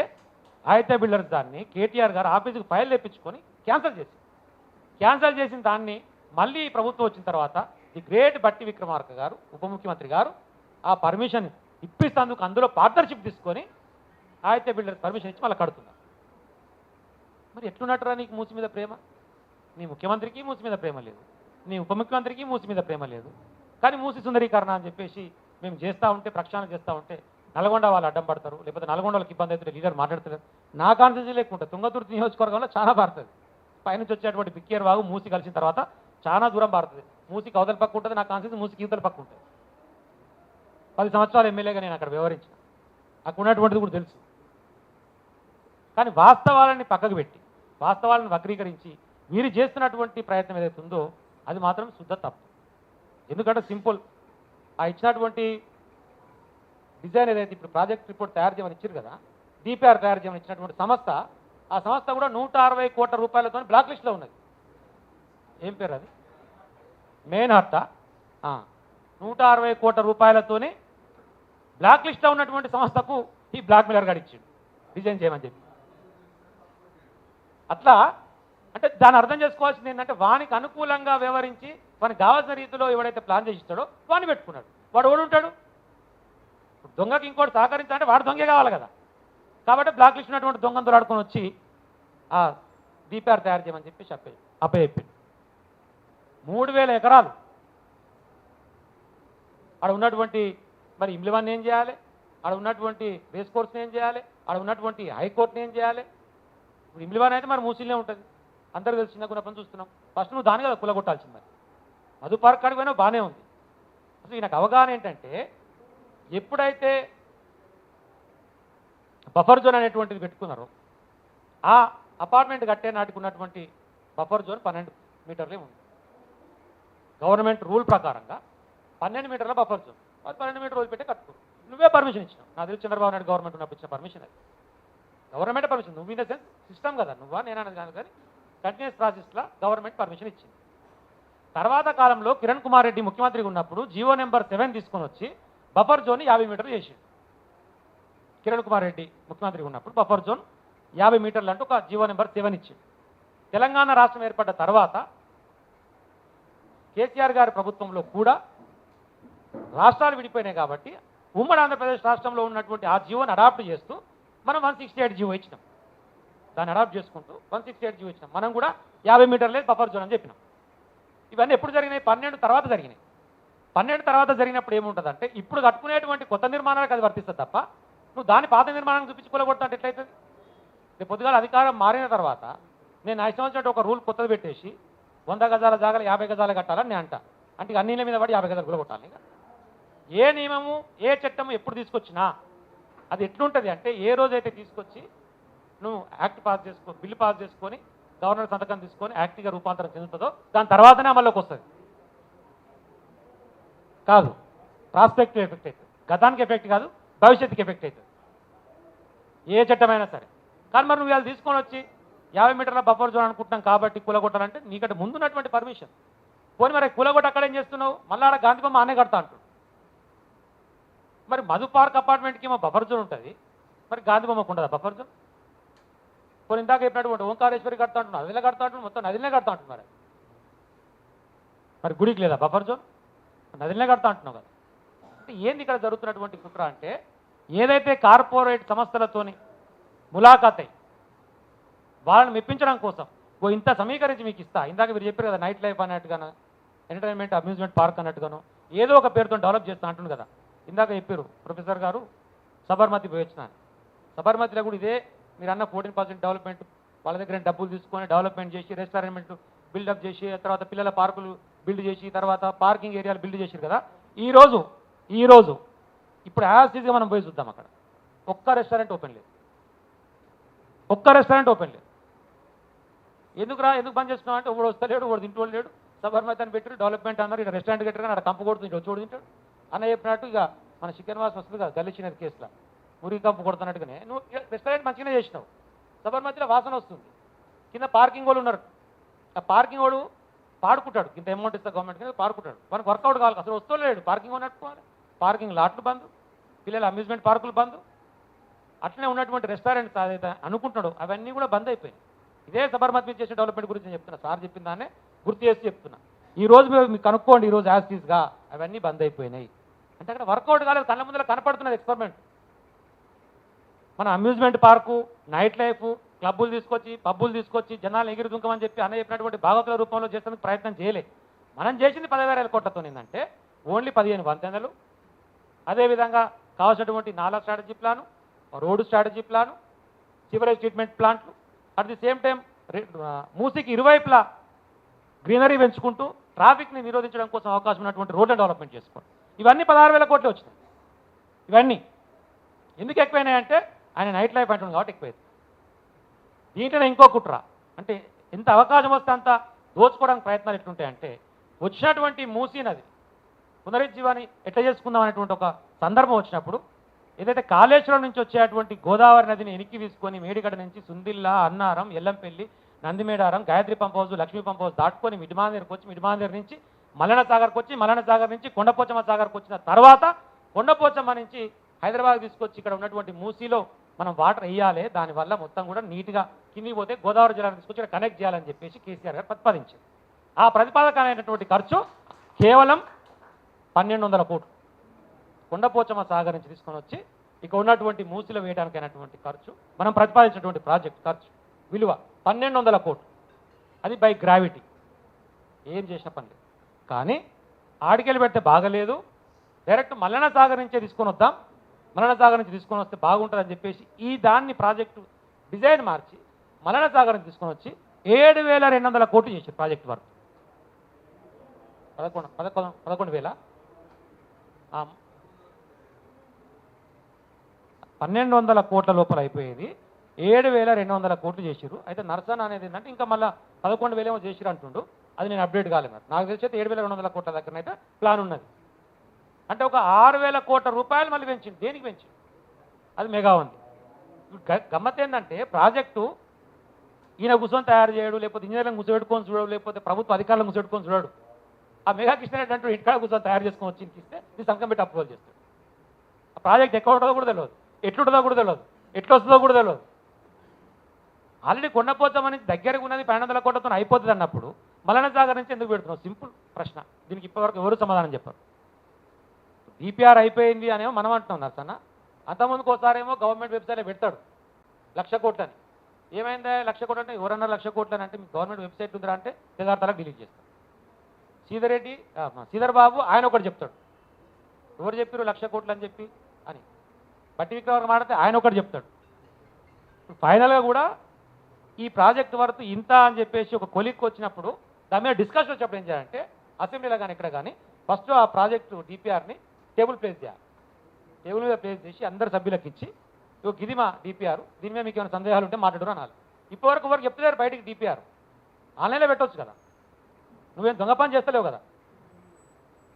ఆదిత్య బిల్డర్స్ దాన్ని కేటీఆర్ గారు ఆఫీస్కి ఫైల్ తెప్పించుకొని క్యాన్సిల్ చేసిన దాన్ని మళ్ళీ ప్రభుత్వం వచ్చిన తర్వాత ది గ్రేట్ బట్టి విక్రమార్క గారు ఉప ముఖ్యమంత్రి గారు ఆ పర్మిషన్ ఇప్పిస్తేందుకు అందులో పార్ట్నర్షిప్ తీసుకొని ఆదిత్య బిల్డర్స్ పర్మిషన్ ఇచ్చి మళ్ళీ కడుతున్నారు. మరి ఎట్లున్నట్టురా నీకు మూసి మీద ప్రేమ? నీ ముఖ్యమంత్రికి మూసి మీద ప్రేమ లేదు, నీ ఉప ముఖ్యమంత్రికి మూసి మీద ప్రేమ లేదు. కానీ మూసి సుందరీకరణ అని చెప్పేసి మేము చేస్తూ ఉంటే ప్రక్షాళన చేస్తూ ఉంటే నల్గొండ వాళ్ళు అడ్డం పడతారు, లేకపోతే నల్గొండ వాళ్ళకి ఇబ్బంది అవుతుంది, లీడర్ మాట్లాడతారు. నా కాన్ఫిడెన్స్ లేకుండా తుంగతుర్తి నియోజకవర్గంలో చాలా పారుతుంది. పైనుంచి వచ్చేటువంటి బిక్కేర్ వాగు మూసి కలిసిన తర్వాత చాలా దూరం పారుతుంది. మూసికి అవతల పక్క ఉంటుంది, నా కాన్ఫిడెన్స్ మూసికి ఇవతల పక్క ఉంటుంది. 10 సంవత్సరాలు ఎమ్మెల్యేగా నేను అక్కడ వ్యవహరించిన, అక్కడ ఉన్నటువంటిది కూడా తెలుసు. కానీ వాస్తవాలని పక్కకు పెట్టి వాస్తవాలను వక్రీకరించి వీరు చేస్తున్నటువంటి ప్రయత్నం ఏదైతే ఉందో అది మాత్రం శుద్ధ తప్పు. ఎందుకంటే సింపుల్ ఆ ఇచ్చినటువంటి డిజైన్ ఏదైతే ఇప్పుడు ప్రాజెక్ట్ రిపోర్ట్ తయారు చేయమని ఇచ్చారు కదా, డిపిఆర్ తయారు చేయమని ఇచ్చినటువంటి సంస్థ, ఆ సంస్థ కూడా 160 కోట్ల రూపాయలతో బ్లాక్ లిస్ట్లో ఉన్నది. ఏం పేరు అది? మెయిన్ హార్టా? 160 కోట్ల రూపాయలతోనే బ్లాక్ లిస్ట్లో ఉన్నటువంటి సంస్థకు ఈ బ్లాక్ మెయిలర్ గారు ఇచ్చిండు డిజైన్ చేయమని చెప్పి. అట్లా అంటే దాన్ని అర్థం చేసుకోవాల్సింది ఏంటంటే వానికి అనుకూలంగా వ్యవహరించి వానికి కావాల్సిన రీతిలో ఎవడైతే ప్లాన్ చేసి ఇస్తాడో వాడిని పెట్టుకున్నాడు. వాడు ఓడుంటాడు. దొంగకి ఇంకోటి సహకరించాలంటే వాడు దొంగే కావాలి కదా. కాబట్టి బ్లాక్ లిస్ట్ ఉన్నటువంటి దొంగను దొరాడుకొని వచ్చి ఆ డిపిఆర్ తయారు చేయమని చెప్పి అప్పచెప్పిండు. 3,000 ఎకరాలు ఆడ ఉన్నటువంటి మరి ఇమ్లివాన్ని ఏం చేయాలి, ఆడ ఉన్నటువంటి రేస్ కోర్స్ని ఏం చేయాలి, ఆడ ఉన్నటువంటి హైకోర్టుని ఏం చేయాలి. ఇప్పుడు ఇమ్లివాన్ అయితే మరి మూసిల్నే ఉంటుంది, అందరూ తెలిసి చిన్న పని చూస్తున్నాం. ఫస్ట్ నువ్వు దాని కదా కులగొట్టాల్సింది. మరి మధు పార్క్ కాడికి పోయినా బాగానే ఉంది. అసలు ఈయనకు అవగాహన ఏంటంటే ఎప్పుడైతే బఫర్ జోన్ అనేటువంటిది పెట్టుకున్నారో ఆ అపార్ట్మెంట్ కట్టే నాటికి ఉన్నటువంటి బఫర్ జోన్ 12 మీటర్లే ఉంది. గవర్నమెంట్ రూల్ ప్రకారంగా 12 మీటర్ల బఫర్ జోన్, అది 12 మీటర్ రోజు పెట్టే కట్టుకోరు. నువ్వే పర్మిషన్ ఇచ్చినావు. నా తెలిసి చంద్రబాబు నాయుడు గవర్నమెంట్ ఉన్నప్పుడు ఇచ్చిన పర్మిషన్ అది. గవర్నమెంట్ పర్మిషన్, నువ్వు ఇన్ ద సెన్స్ సిస్టమ్ కదా, నువ్వా నేనన్నది కాదు. కానీ కంటిన్యూస్ ప్రాసెస్లో గవర్నమెంట్ పర్మిషన్ ఇచ్చింది. తర్వాత కాలంలో కిరణ్ కుమార్ రెడ్డి ముఖ్యమంత్రిగా ఉన్నప్పుడు జీవో నెంబర్ 7 తీసుకొని వచ్చి బఫర్ జోన్ 50 మీటర్లు చేసిండు. కిరణ్ కుమార్ రెడ్డి ముఖ్యమంత్రిగా ఉన్నప్పుడు బఫర్ జోన్ 50 మీటర్లు అంటూ ఒక జీవో నెంబర్ 7 ఇచ్చింది. తెలంగాణ రాష్ట్రం ఏర్పడ్డ తర్వాత కేసీఆర్ గారి ప్రభుత్వంలో కూడా రాష్ట్రాలు విడిపోయినాయి కాబట్టి ఉమ్మడి ఆంధ్రప్రదేశ్ రాష్ట్రంలో ఉన్నటువంటి ఆ జీవోని అడాప్ట్ చేస్తూ మనం 168 జీవో ఇచ్చినాం. దాన్ని అడాప్ట్ చేసుకుంటూ 168 జీవో ఇచ్చినాం. మనం కూడా 50 మీటర్లే బఫర్ జోన్ అని చెప్పినాం. ఇవన్నీ ఎప్పుడు జరిగినాయి? 12 తర్వాత జరిగినాయి. 12 తర్వాత జరిగినప్పుడు ఏముంటుందంటే ఇప్పుడు కట్టుకునేటువంటి కొత్త నిర్మాణాలకు అది వర్తిస్తుంది తప్ప నువ్వు దాని పాత నిర్మాణానికి చూపించుకోలేకొడతా అంటే ఎట్లయితుంది? రేపు పొద్దుగాల అధికారం మారిన తర్వాత నేను 5 సంవత్సరాలు ఒక రూల్ కొత్తది పెట్టేసి 100 గజాల జాగాలు 50 గజాలు కట్టాలని నేను అంటా. అంటే అన్నిల మీద పడి 50 గజాలు కూడా కొట్టాలి. ఇంకా ఏ నియమము ఏ చట్టము ఎప్పుడు తీసుకొచ్చినా అది ఎట్లుంటుంది అంటే ఏ రోజైతే తీసుకొచ్చి నువ్వు యాక్ట్ పాస్ చేసుకో బిల్లు పాస్ చేసుకొని గవర్నర్ సంతకం తీసుకొని యాక్ట్గా రూపాంతరం చెందుతుందో దాని తర్వాతనే అమల్లోకి వస్తుంది. కాదు ప్రాస్పెక్టివ్ ఎఫెక్ట్ అవుతుంది. గతానికి ఎఫెక్ట్ కాదు, భవిష్యత్తుకి ఎఫెక్ట్ అవుతుంది ఏ చట్టమైనా సరే. కానీ మరి నువ్వు ఇవాళ తీసుకొని వచ్చి 50 మీటర్ల బఫర్ జోన్ అనుకుంటున్నాం కాబట్టి కూలగొట్టాలంటే నీకంటే ముందున్నటువంటి పర్మిషన్ పోనీ మరి కూలగొట్ట అక్కడ ఏం చేస్తున్నావు? మళ్ళీ ఆడ గాంధీ బొమ్మ ఆనే కడతా అంటు. మరి మధు పార్క్ అపార్ట్మెంట్కి ఏమో బఫర్ జోన్ ఉంటుంది, మరి గాంధీ బొమ్మకు ఉండదా బఫర్ జోన్? పోనీ ఇందాక చెప్పినటువంటి ఓంకారేశ్వరి కడతా అంటున్నావు, నదిలో కడతా అంటున్నావు, మొత్తం నదిలనే కడతా అంటున్నారు. మరి గుడికి లేదా బఫర్ జోన్? నదిలనే కడతా అంటున్నావు కదా. అంటే ఏంది ఇక్కడ జరుగుతున్నటువంటి కుట్ర అంటే ఏదైతే కార్పొరేట్ సంస్థలతోని ములాఖాత్ అయి వాళ్ళని మెప్పించడం కోసం ఇంత సమీకరించి మీకు ఇస్తా. ఇందాక మీరు చెప్పారు కదా నైట్ లైఫ్ అన్నట్టుగాను ఎంటర్టైన్మెంట్ అమ్యూజ్మెంట్ పార్క్ అన్నట్టుగాను ఏదో ఒక పేరుతో డెవలప్ చేస్తా అంటుంది కదా. ఇందాక చెప్పారు ప్రొఫెసర్ గారు సబర్మతి పోయి వచ్చినాను. సబర్మతిలో కూడా ఇదే మీరు అన్న 14% డెవలప్మెంట్ వాళ్ళ దగ్గర డబ్బులు తీసుకొని డెవలప్మెంట్ చేసి రెస్టారెంట్ బిల్డప్ చేసి తర్వాత పిల్లల పార్కులు బిల్డ్ చేసి తర్వాత పార్కింగ్ ఏరియాలు బిల్డ్ చేశారు కదా. ఈరోజు ఇప్పుడు యాజ్ మనం పోయి చూద్దాం. అక్కడ ఒక్క రెస్టారెంట్ ఓపెన్ లేదు. ఎందుకు బంద్ చేస్తున్నావు అంటే ఒకడు వస్తలేడు, ఒకడు తింటూ లేడు. సబర్మతి అని పెట్టి డెవలప్మెంట్ అన్నారు, ఇక్కడ రెస్టారెంట్ కట్టారు, అక్కడ కంపు కొడుతుంది, వచ్చి తింటాడు అన్న చెప్పినట్టు. ఇక మన చికెన్ వాసన వస్తుంది కదా గల్లిచ్చినది కేసులో మురికి కంపు కొడుతున్నట్టుగానే నువ్వు రెస్టారెంట్ మంచిగానే చేసినావు. సబర్మతిలో వాసన వస్తుంది, కింద పార్కింగ్ వాళ్ళు ఉన్నారు. ఆ పార్కింగ్ వాడు పాడుకుంటాడు, ఇంత అమౌంట్ ఇస్తా గవర్నమెంట్ కింద పాడుకుంటాడు. మనకు వర్కౌట్ కావాలి, అసలు వస్తలేడు. పార్కింగ్ నట్టుకోవాలి, పార్కింగ్ లాట్లు బంద్, పిల్లల అమ్యూజ్మెంట్ పార్కులు బంద్, అట్లనే ఉన్నటువంటి రెస్టారెంట్స్ అదైతే అనుకుంటున్నాడు అవన్నీ కూడా బంద్ అయిపోయాయి. ఇదే సబర్మతి మీద చేసే డెవలప్మెంట్ గురించి నేను చెప్తున్నా. సార్ చెప్పిన దాన్నే గుర్తు చేసి చెప్తున్నా. ఈ రోజు మీరు కనుక్కోండి, ఈరోజు యాజ్టీస్గా అవన్నీ బంద్ అయిపోయినాయి. అంటే అక్కడ వర్కౌట్ కాలేదు, కళ్ళ ముందర కనపడుతున్నది ఎక్స్పెరిమెంట్. మన అమ్యూజ్మెంట్ పార్కు, నైట్ లైఫ్, క్లబ్బులు తీసుకొచ్చి పబ్బులు తీసుకొచ్చి జనాలు ఎగిరి దుంకమని చెప్పి అన్న చెప్పినటువంటి భాగవతుల రూపంలో చేసేందుకు ప్రయత్నం చేయలేదు. మనం చేసింది 10,000 కోట్లతో ఏంటంటే ఓన్లీ 15 వంతెనలు, అదేవిధంగా కావాల్సినటువంటి నాలా strategy plan, road strategy plan, sewerage treatment ప్లాంట్లు, అట్ ది సేమ్ టైం మూసీకి ఇరువైపులా గ్రీనరీ పెంచుకుంటూ ట్రాఫిక్ని నిరోధించడం కోసం అవకాశం ఉన్నటువంటి రోడ్లను డెవలప్మెంట్ చేసుకోండి. ఇవన్నీ 16,000 కోట్లు వచ్చినాయి. ఇవన్నీ ఎందుకు ఎక్కువైనాయంటే ఆయన నైట్ లైఫ్ అంటుంది కాబట్టి ఎక్కువైంది. దీంట్లోనే ఇంకో కుట్ర అంటే ఎంత అవకాశం వస్తే అంత దోచుకోవడానికి ప్రయత్నాలు ఎట్లుంటాయంటే వచ్చినటువంటి మూసీ నది పునరుజ్జీవాన్ని ఎట్లా చేసుకుందాం అనేటువంటి ఒక సందర్భం వచ్చినప్పుడు ఏదైతే కాళేశ్వరం నుంచి వచ్చేటువంటి గోదావరి నదిని వెనక్కి తీసుకొని మేడిగడ్డ నుంచి Sundilla, Annaram, Yellampalli, Nandimedaram, Gayatri pump house, Lakshmi pump house దాటుకొని మిడిమాందేర్కి వచ్చి మిడిమాందేర్ నుంచి మల్లన సాగర్కి వచ్చి మల్లన సాగర్ నుంచి కొండపోచమ్మ సాగర్కి వచ్చిన తర్వాత కొండపోచమ్మ నుంచి హైదరాబాద్ తీసుకొచ్చి ఇక్కడ ఉన్నటువంటి మూసీలో మనం వాటర్ వేయాలి. దానివల్ల మొత్తం కూడా నీట్గా కింది పోతే గోదావరి జలాన్ని తీసుకొచ్చి ఇక్కడ కనెక్ట్ చేయాలని చెప్పేసి కేసీఆర్ గారు ప్రతిపాదించారు. ఆ ప్రతిపాదకమైనటువంటి ఖర్చు కేవలం 1,200 కోట్లు. కొండపోచమ్మ సాగర్ నుంచి తీసుకొని వచ్చి ఇక ఉన్నటువంటి మూసీలో వేయడానికి అయినటువంటి ఖర్చు మనం ప్రతిపాదించినటువంటి ప్రాజెక్ట్ ఖర్చు విలువ 1,200 కోట్లు. అది బై గ్రావిటీ ఏం చేసిన పని లేదు. కానీ ఆడికెళ్ళి పెడితే బాగలేదు, డైరెక్ట్ మల్లన సాగర్ నుంచే తీసుకొని వద్దాం, మల్లన సాగర్ నుంచి తీసుకొని వస్తే బాగుంటుందని చెప్పేసి ఈ దాన్ని ప్రాజెక్టు డిజైన్ మార్చి మల్లన సాగర్ నుంచి తీసుకొని వచ్చి 7,200 కోట్లు చేశారు ప్రాజెక్ట్ వర్క్. 11,000 1,200 కోట్ల లోపల అయిపోయేది 7,200 కోట్లు చేసిరు. అయితే నర్సన్ అనేది ఏంటంటే ఇంకా మళ్ళీ 11,000 ఏమో చేసిరు అంటుండు. అది నేను అప్డేట్ కాలేదు. మరి నాకు తెలిసి అయితే 7,200 కోట్ల దగ్గరనైతే ప్లాన్ ఉన్నది. అంటే ఒక 6,000 కోట్ల రూపాయలు మళ్ళీ పెంచింది. దేనికి పెంచింది? అది మెగా ఉంది. గమ్మత్ ఏంటంటే ప్రాజెక్టు ఈయన కూర్చొని తయారు చేయడు, లేకపోతే ఇంజనీర్లను కూర్చోబెట్టుకొని చూడడు, లేకపోతే ప్రభుత్వ అధికారులను కూర్చోబెట్టుకొని చూడడు. ఆ మెగా కృష్ణారెడ్డి అంటూ ఇంటికాడ కూర్చొని తయారు చేసుకొని వచ్చి ఇస్తే ఇది సంకం పెట్టి అప్రూవల్ చేస్తాడు. ఆ ప్రాజెక్ట్ ఎక్కడ ఉంటుందో కూడా తెలియదు, ఎట్లుంటుందో కూడా తెలియదు, ఎట్లా వస్తుందో కూడా తెలియదు. ఆల్రెడీ కొండపోతామని దగ్గరకు ఉన్నది 1200 కోట్లతో అయిపోతుంది అన్నప్పుడు మల్లన్న సాగర్ నుంచి ఎందుకు పెడుతున్నావు? సింపుల్ ప్రశ్న. దీనికి ఇప్పటివరకు ఎవరు సమాధానం చెప్పారు. డిపిఆర్ అయిపోయింది అనేమో మనం అంటున్నాం నర్సన్న. అంతకుముందుకు ఒకసారి ఏమో గవర్నమెంట్ వెబ్సైట్లో పెడతాడు 1,00,000 కోట్లని. ఏమైందా 1,00,000 కోట్లు అంటే ఎవరన్నా 1,00,000 కోట్లని అంటే మీకు గవర్నమెంట్ వెబ్సైట్ ఉందిరా అంటే తెగార్తలకు డిలీట్ చేస్తాడు. శ్రీధర్ బాబు ఆయన ఒకటి చెప్తాడు, ఎవరు చెప్పారు 1,00,000 కోట్లు అని చెప్పి అని. బట్టి విక్రమార్క మాడితే ఆయన ఒకటి చెప్తాడు. ఫైనల్గా కూడా ఈ ప్రాజెక్ట్ వరకు ఇంత అని చెప్పేసి ఒక కొలిక్కి వచ్చినప్పుడు దాని మీద డిస్కషన్ వచ్చినప్పుడు ఏం చేయాలంటే అసెంబ్లీలో కానీ ఇక్కడ కానీ ఫస్ట్ ఆ ప్రాజెక్టు డిపిఆర్ని టేబుల్ ప్లేస్ చేయాలి. టేబుల్ మీద ప్లేస్ చేసి అందరు సభ్యులకు ఇచ్చి ఇది మా డిపిఆర్, దీని మీద మీకు ఏమైనా సందేహాలు ఉంటే మాట్లాడరు అనాలి. ఇప్పటివరకు వరకు చెప్తలేరు బయటికి డిపిఆర్. ఆన్లైన్లో పెట్టవచ్చు కదా, నువ్వేం దొంగ పని చేస్తలేవు కదా,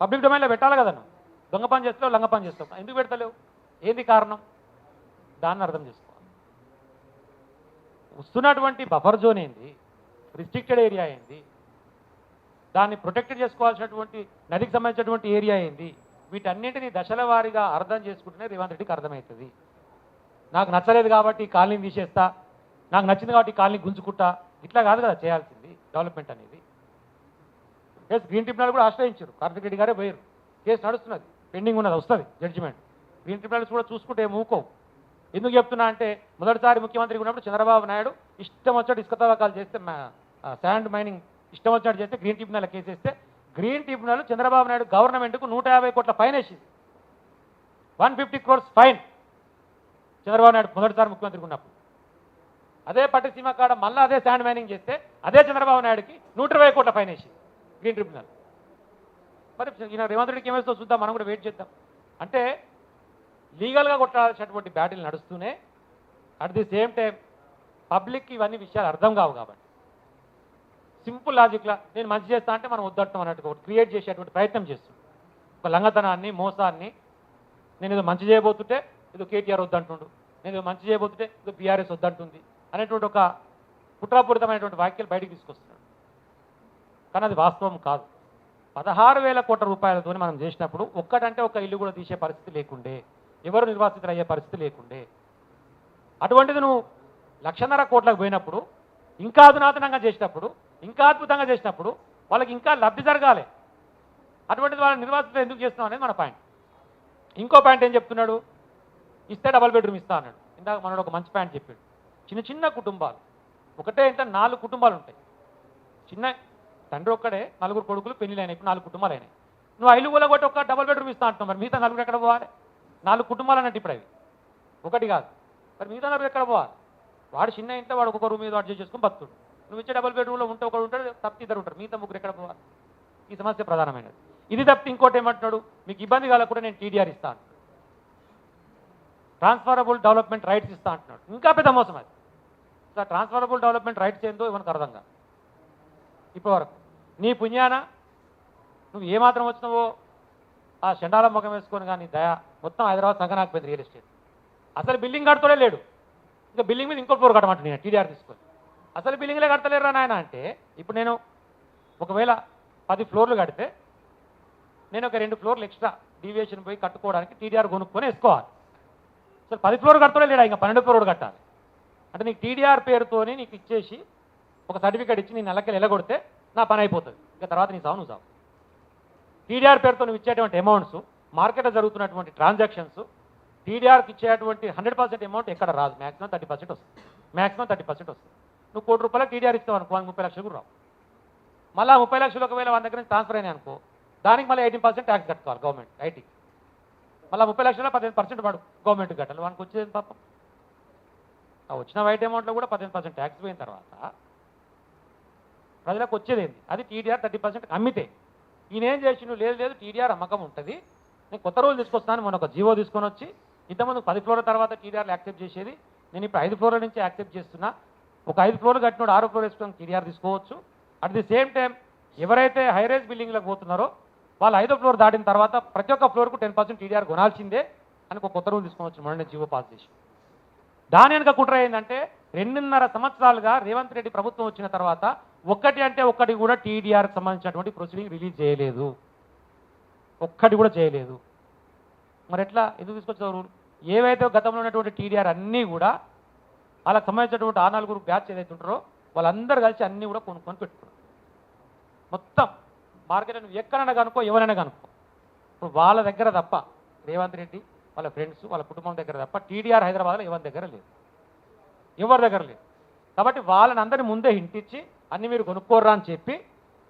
పబ్లిక్ డొమైన్లో పెట్టాలి కదా. నువ్వు దొంగ పని చేస్తలేవు, లంగ పని చేస్తావు, ఎందుకు పెడతలేవు? ఏంది కారణం? దాన్ని అర్థం చేసుకోవాలి. వస్తున్నటువంటి బఫర్ జోన్ ఏంది, రిస్ట్రిక్టెడ్ ఏరియా ఏంది, దాన్ని ప్రొటెక్టెడ్ చేసుకోవాల్సినటువంటి నదికి సంబంధించినటువంటి ఏరియా ఏంది, వీటన్నింటినీ దశల వారీగా అర్థం చేసుకుంటేనే రేవంత్ రెడ్డికి అర్థమవుతుంది. నాకు నచ్చలేదు కాబట్టి ఈ కాలనీని తీసేస్తా, నాకు నచ్చింది కాబట్టి ఈ కాలనీ గుంజుకుంటా, ఇట్లా కాదు కదా చేయాల్సింది డెవలప్మెంట్ అనేది. కేసు గ్రీన్ ట్రిబ్యునల్ కూడా ఆశ్రయించారు, కార్తిక్ రెడ్డి గారే పోయారు, కేసు నడుస్తున్నది, పెండింగ్ ఉన్నది, వస్తుంది జడ్జిమెంట్. గ్రీన్ ట్రిబ్యునల్స్ కూడా చూసుకుంటే మూకో. ఎందుకు చెప్తున్నా అంటే మొదటిసారి ముఖ్యమంత్రి ఉన్నప్పుడు చంద్రబాబు నాయుడు ఇష్టం వచ్చినట్టు ఇసుక తవ్వకాలు చేస్తే, శాండ్ మైనింగ్ ఇష్టం వచ్చినట్టు చేస్తే గ్రీన్ ట్రిబ్యునల్ కేసేస్తే గ్రీన్ ట్రిబ్యునల్ చంద్రబాబు నాయుడు గవర్నమెంట్కు 150 కోట్ల ఫైన్ వేసింది. 150 crores ఫైన్ చంద్రబాబు నాయుడు మొదటిసారి ముఖ్యమంత్రి ఉన్నప్పుడు. అదే పట్టిసీమ కాడ మళ్ళీ అదే శాండ్ మైనింగ్ చేస్తే అదే చంద్రబాబు నాయుడుకి 120 కోట్ల ఫైన్ వేసింది గ్రీన్ ట్రిబ్యునల్. మరి ఈయన రేవంత్ రెడ్డికి ఏమేస్తో చూద్దాం, మనం కూడా వెయిట్ చేద్దాం. అంటే లీగల్గా కొట్టాల్సినటువంటి బ్యాటిల్ నడుస్తూనే అట్ ది సేమ్ టైం పబ్లిక్కి ఇవన్నీ విషయాలు అర్థం కావు కాబట్టి సింపుల్ లాజిక్లా నేను మంచి చేస్తా అంటే మనం వద్దట్టం అన్నట్టుగా ఒకటి క్రియేట్ చేసేటువంటి ప్రయత్నం చేస్తుంది. ఒక లంగతనాన్ని, మోసాన్ని, నేను ఏదో మంచి చేయబోతుంటే ఏదో కేటీఆర్ వద్దంటుండు, నేను ఏదో మంచి చేయబోతుంటే ఏదో బీఆర్ఎస్ వద్దంటుంది అనేటువంటి ఒక కుట్రాపూరితమైనటువంటి వాక్యాలు బయటికి తీసుకొస్తున్నాడు. కానీ అది వాస్తవం కాదు. 16,000 కోట్ల రూపాయలతో మనం చేసినప్పుడు ఒక్కటంటే ఒక ఇల్లు కూడా తీసే పరిస్థితి లేకుండే, ఎవరు నిర్వాసితులు అయ్యే పరిస్థితి లేకుండే. అటువంటిది నువ్వు 1,00,000 కోట్లకు పోయినప్పుడు, ఇంకా అధునాతనంగా చేసినప్పుడు, ఇంకా అద్భుతంగా చేసినప్పుడు వాళ్ళకి ఇంకా లబ్ధి జరగాలి. అటువంటిది వాళ్ళ నిర్వాసితులు ఎందుకు చేస్తున్నావు అనేది మన పాయింట్. ఇంకో పాయింట్ ఏం చెప్తున్నాడు, ఇస్తే డబల్ బెడ్రూమ్ ఇస్తా అన్నాడు. ఇందాక మనోడు ఒక మంచి పాయింట్ చెప్పాడు. చిన్న చిన్న కుటుంబాలు, ఒకటే ఇంత 4 కుటుంబాలు ఉంటాయి. చిన్న తండ్రి ఒక్కడే, 4 కొడుకులు పెళ్ళిళ్ళు అయినాయి, ఇప్పుడు 4 కుటుంబాలు అయినాయి. నువ్వు ఐలు కొట్టి ఒక డబల్ బెడ్రూమ్ ఇస్తా అంటున్నావు, మరి మిగతా 4 ఎక్కడ పోవాలి? 4 కుటుంబాలు అన్నట్టు ఇప్పుడు అవి ఒకటి కాదు, మరి మిగతా 4 ఎక్కడ పోవాలి? వాడు చిన్న ఇంట్లో వాడు ఒక రూమ్ మీద అడ్జస్ట్ చేసుకుని బతుకుడు. నువ్వు ఇచ్చే డబుల్ బెడ్రూమ్లో ఉంటే ఒకడు ఉంటాడు, తప్పి 2 ఉంటారు, మిగతా 3 ఎక్కడ పోవాలి? ఈ సమస్య ప్రధానమైనది. ఇది తప్పి ఇంకోటి ఏమంటున్నాడు, మీకు ఇబ్బంది కలగకుండా నేను టీడీఆర్ ఇస్తా అంటున్నాడు, ట్రాన్స్ఫరబుల్ డెవలప్మెంట్ రైట్స్ ఇస్తా అంటున్నాడు. ఇంకా పెద్ద మోసం అది. సో ట్రాన్స్ఫరబుల్ డెవలప్మెంట్ రైట్స్ ఏందో ఇవన్నీ అర్థం కాదు ఇప్పటివరకు. నీ పుణ్యాన నువ్వు ఏమాత్రం వచ్చినావో ఆ షండాల ముఖం వేసుకొని కానీ దయా మొత్తం హైదరాబాద్ సంగనాకపోయింది రియల్ ఎస్టేట్. అసలు బిల్డింగ్ కడుతూనే లేడు, ఇంకా బిల్డింగ్ మీద ఇంకో ఫ్లోర్ కట్టమంటాడు నేను టీడీఆర్ తీసుకొని. అసలు బిల్డింగ్లే కడతలేరా నాయన అంటే, ఇప్పుడు నేను ఒకవేళ 10 ఫ్లోర్లు కడితే నేను ఒక 2 ఫ్లోర్లు ఎక్స్ట్రా డీవియేషన్ పోయి కట్టుకోవడానికి టీడీఆర్ కొనుక్కొని వేసుకోవాలి. అసలు 10 ఫ్లోర్లు కడతలే లేడా, ఇంకా 12 ఫ్లోర్లు కట్టాలి. అంటే నీకు టీడీఆర్ పేరుతోని నీకు ఇచ్చేసి ఒక సర్టిఫికేట్ ఇచ్చి నీ నెలకి ఎలగొడితే నా పని అయిపోతుంది, ఇంకా తర్వాత నీ సావు నువ్వు సావు. టీడీఆర్ పేరుతో నువ్వు ఇచ్చేటువంటి అమౌంట్స్, మార్కెట్లో జరుగుతున్నటువంటి ట్రాన్సాక్షన్స్, టీడీఆర్కి ఇచ్చేటువంటి 100% అమౌంట్ ఎక్కడ రాదు, మ్యాక్సిమం 30% వస్తుంది, మ్యాక్సిమం 30% వస్తుంది. నువ్వు 1 కోటి రూపాయలు టీడీఆర్ ఇస్తావు అనుకో, 30 లక్షలు కూడా రావు. మళ్ళీ 30 లక్షలు ఒకవేళ వాళ్ళ దగ్గర నుంచి ట్రాన్స్ఫర్ అయినాయి అనుకో, దానికి మళ్ళీ 18% ట్యాక్స్ కట్టుకోవాలి గవర్నమెంట్ ఐటీకి. మళ్ళీ 30 లక్షల్లో 15% వాడు గవర్నమెంట్కి కట్టాలి. వానికి వచ్చేది పాపం. ఆ వచ్చిన వైట్ అమౌంట్లో కూడా 15% ట్యాక్స్ పోయిన తర్వాత ప్రజలకు వచ్చేది ఏంటి, అది టీడీఆర్ 30% అమ్మితే. ఈయన ఏం చేసి నువ్వు లేదు టీడీఆర్ అమ్మకం ఉంటుంది, నేను కొత్త రూల్ తీసుకొస్తాను, మొన్న ఒక జీవో తీసుకొని వచ్చి ఇంతకుముందు 10 ఫ్లోర్ల తర్వాత టీడీఆర్లు యాక్సెప్ట్ చేసేది, నేను ఇప్పుడు 5 ఫ్లోర్ల నుంచి యాక్సెప్ట్ చేస్తున్నా. ఒక 5 ఫ్లోర్లు కట్టినోడు 6 ఫ్లోర్ వేసుకొని టీడీఆర్ తీసుకోవచ్చు. అట్ ది సేమ్ టైం ఎవరైతే హైరేజ్ బిల్డింగ్లకు పోతున్నారో వాళ్ళు 5వ ఫ్లోర్ దాటిన తర్వాత ప్రతి ఒక్క ఫ్లోర్కు 10% టీడీఆర్ కొనాల్సిందే అని ఒక కొత్త రూల్ తీసుకొని వచ్చి మొన్న జీవో పాస్ చేసి. దాని వెనుక కుట్ర ఏంటంటే 2.5 సంవత్సరాలుగా రేవంత్ రెడ్డి ప్రభుత్వం వచ్చిన తర్వాత ఒక్కటి అంటే ఒక్కటి కూడా టీడీఆర్కి సంబంధించినటువంటి ప్రొసీడింగ్ రిలీజ్ చేయలేదు, ఒక్కటి కూడా చేయలేదు. మరి ఎట్లా ఎందుకు తీసుకొచ్చారు రూల్? ఏవైతే గతంలో ఉన్నటువంటి టీడీఆర్ అన్నీ కూడా వాళ్ళకి సంబంధించినటువంటి 6-4 బ్యాచ్ ఏదైతే ఉంటారో వాళ్ళందరూ కలిసి అన్నీ కూడా కొనుక్కొని పెట్టుకున్నారు. మొత్తం మార్కెట్ నువ్వు ఎక్కడైనా కనుక్కో, ఎవరైనా కనుక్కో, ఇప్పుడు వాళ్ళ దగ్గర తప్ప రేవంత్ రెడ్డి వాళ్ళ ఫ్రెండ్స్ వాళ్ళ కుటుంబం దగ్గర తప్ప టీడీఆర్ హైదరాబాద్లో ఎవరి దగ్గర లేదు, ఎవరి దగ్గర లేదు. కాబట్టి వాళ్ళని అందరినీ ముందే హింటిచ్చి అన్ని మీరు కొనుక్కోర్రా అని చెప్పి